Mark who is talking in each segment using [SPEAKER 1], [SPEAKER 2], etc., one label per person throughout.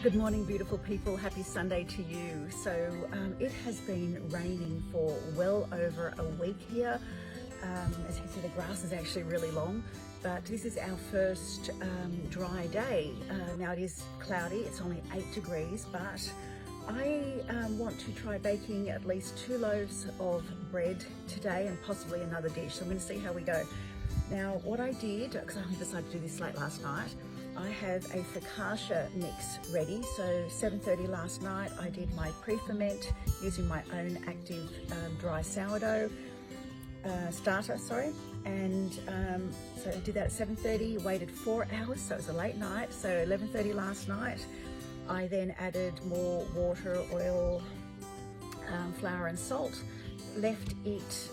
[SPEAKER 1] Good morning, beautiful people. Happy Sunday to you. So it has been raining for well over a week here. As you can see, the grass is actually really long, but this is our first dry day. Now it is cloudy, it's only 8 degrees, but I want to try baking at least 2 loaves of bread today and possibly another dish. So I'm going to see how we go. Now what I did, because I only decided to do this late last night, I have a focaccia mix ready. So 7:30 last night I did my pre-ferment using my own active dry sourdough starter, and so I did that at 7:30, waited 4 hours, so it was a late night. So 11:30 last night I then added more water, oil, flour and salt, left it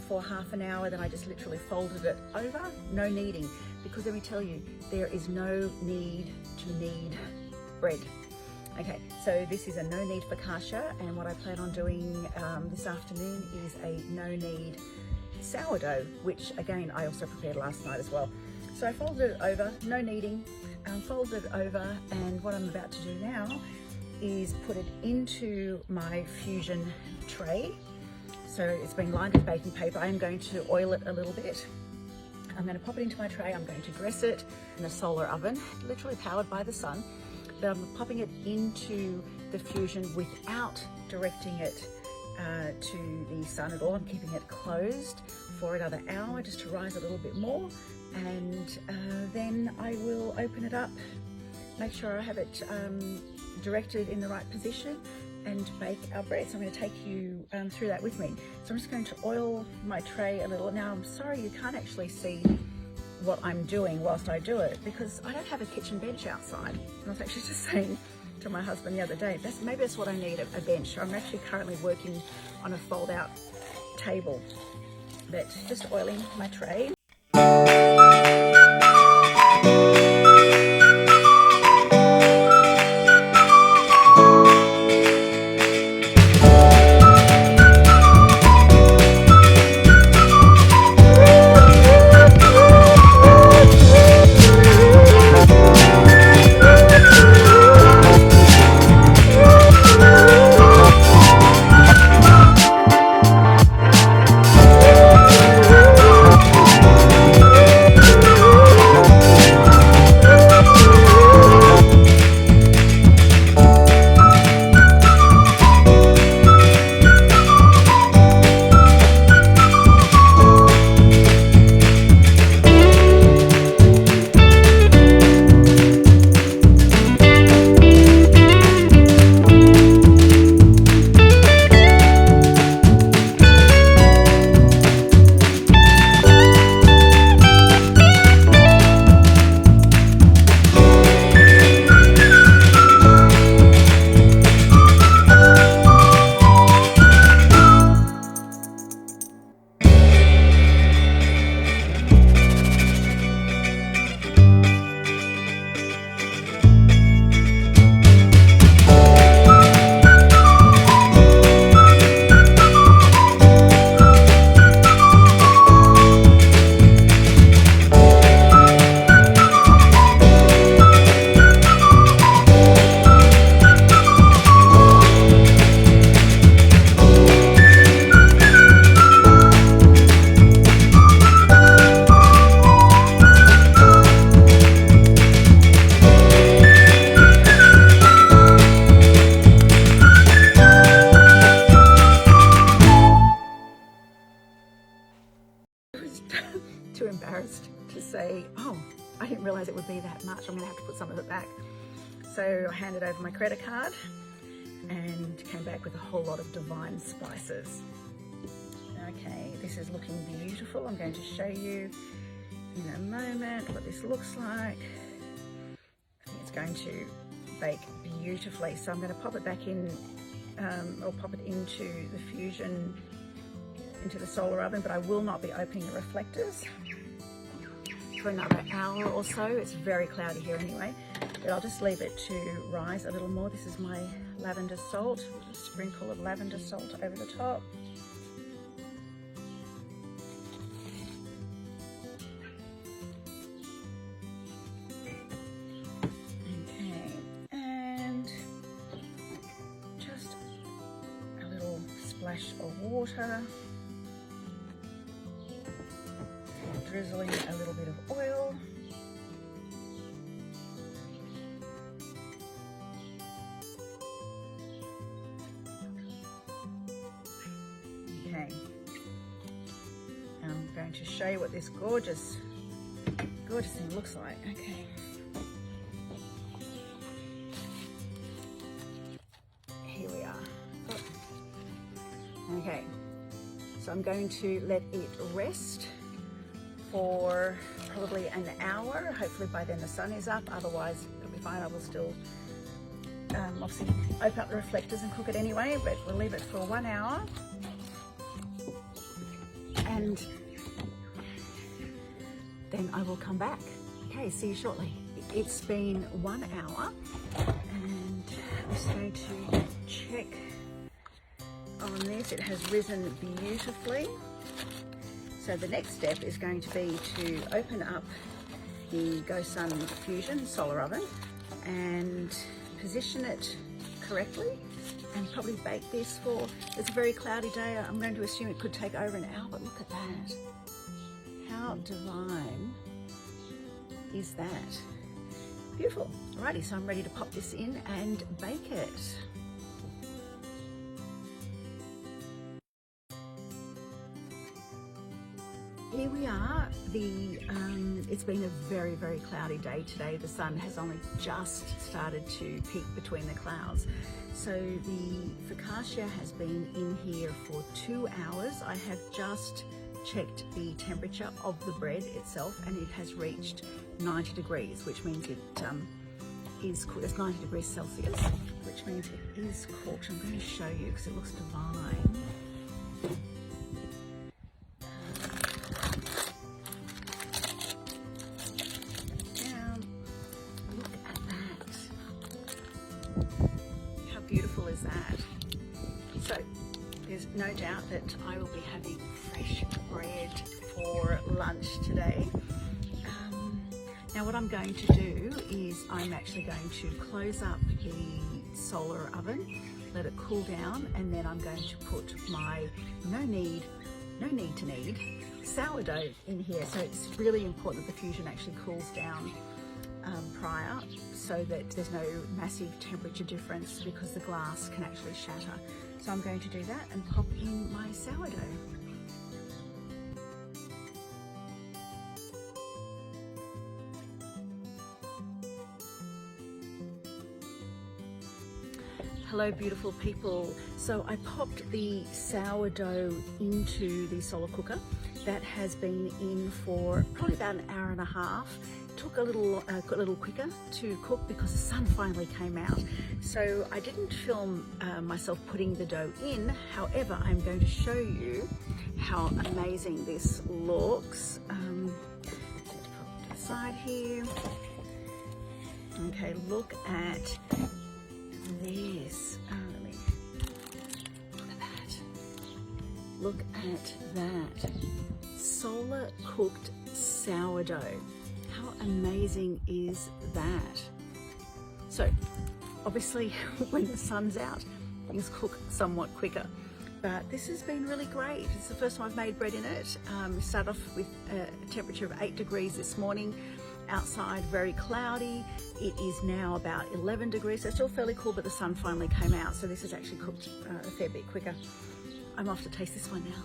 [SPEAKER 1] for half an hour, then I just literally folded it over. No kneading, because let me tell you, there is no need to knead bread. Okay, so this is a no knead focaccia, and what I plan on doing this afternoon is a no knead sourdough, which again I also prepared last night as well. So I folded it over, no kneading, folded it over, and what I'm about to do now is put it into my fusion tray. So it's been lined with baking paper. I am going to oil it a little bit. I'm going to pop it into my tray. I'm going to dress it in a solar oven, literally powered by the sun. But I'm popping it into the fusion without directing it to the sun at all. I'm keeping it closed for another hour just to rise a little bit more. And then I will open it up, make sure I have it directed in the right position, and bake our bread. So I'm going to take you through that with me. So I'm just going to oil my tray a little. Now I'm sorry you can't actually see what I'm doing whilst I do it, because I don't have a kitchen bench outside. And I was actually just saying to my husband the other day, maybe that's what I need, a bench. I'm actually currently working on a fold out table, but just oiling my tray. Too embarrassed to say, oh, I didn't realize it would be that much. I'm gonna have to put some of it back. So I handed over my credit card and came back with a whole lot of divine spices. Okay, this is looking beautiful. I'm going to show you in a moment what this looks like. I think it's going to bake beautifully. So I'm going to pop it back in, or pop it into the fusion, into the solar oven, but I will not be opening the reflectors for another hour or so. It's very cloudy here anyway, but I'll just leave it to rise a little more. This is my lavender salt, a sprinkle of lavender salt over the top. Okay, and splash of water, drizzling a little bit of oil. Okay, and I'm going to show you what this gorgeous thing looks like. Okay. Here we are. Okay, so I'm going to let it rest for probably an hour. Hopefully by then the sun is up, otherwise it'll be fine. I will still obviously open up the reflectors and cook it anyway, but we'll leave it for 1 hour. And then I will come back. Okay, see you shortly. It's been 1 hour and I'm just going to check on this. It has risen beautifully. So the next step is going to be to open up the GoSun Fusion Solar oven and position it correctly and probably bake this for, it's a very cloudy day. I'm going to assume it could take over an hour, but look at that. How divine is that? Beautiful. Alrighty, so I'm ready to pop this in and bake it. Here we are. It's been a very, very cloudy day today. The sun has only just started to peek between the clouds. So the focaccia has been in here for 2 hours. I have just checked the temperature of the bread itself and it has reached 90 degrees, which means it is cooked. It's 90 degrees Celsius, which means it is cooked. I'm going to show you because it looks divine. Beautiful is that? So there's no doubt that I will be having fresh bread for lunch today. Now what I'm going to do is I'm actually going to close up the solar oven, let it cool down, and then I'm going to put my no need to knead sourdough in here. So it's really important that the fusion actually cools down prior, so that there's no massive temperature difference because the glass can actually shatter. So I'm going to do that and pop in my sourdough. Hello beautiful people. So I popped the sourdough into the solar cooker. That has been in for probably about an hour and a half. Took a little quicker to cook because the sun finally came out. So I didn't film myself putting the dough in. However, I'm going to show you how amazing this looks. Let's pop it to the side here. Okay, look at this. Look at that. Look at that. Solar cooked sourdough. How amazing is that? So obviously when the sun's out, things cook somewhat quicker, but this has been really great. It's the first time I've made bread in it. Started off with a temperature of 8 degrees this morning. Outside very cloudy. It is now about 11 degrees, so it's still fairly cool, but the sun finally came out, so this has actually cooked a fair bit quicker. I'm off to taste this one now.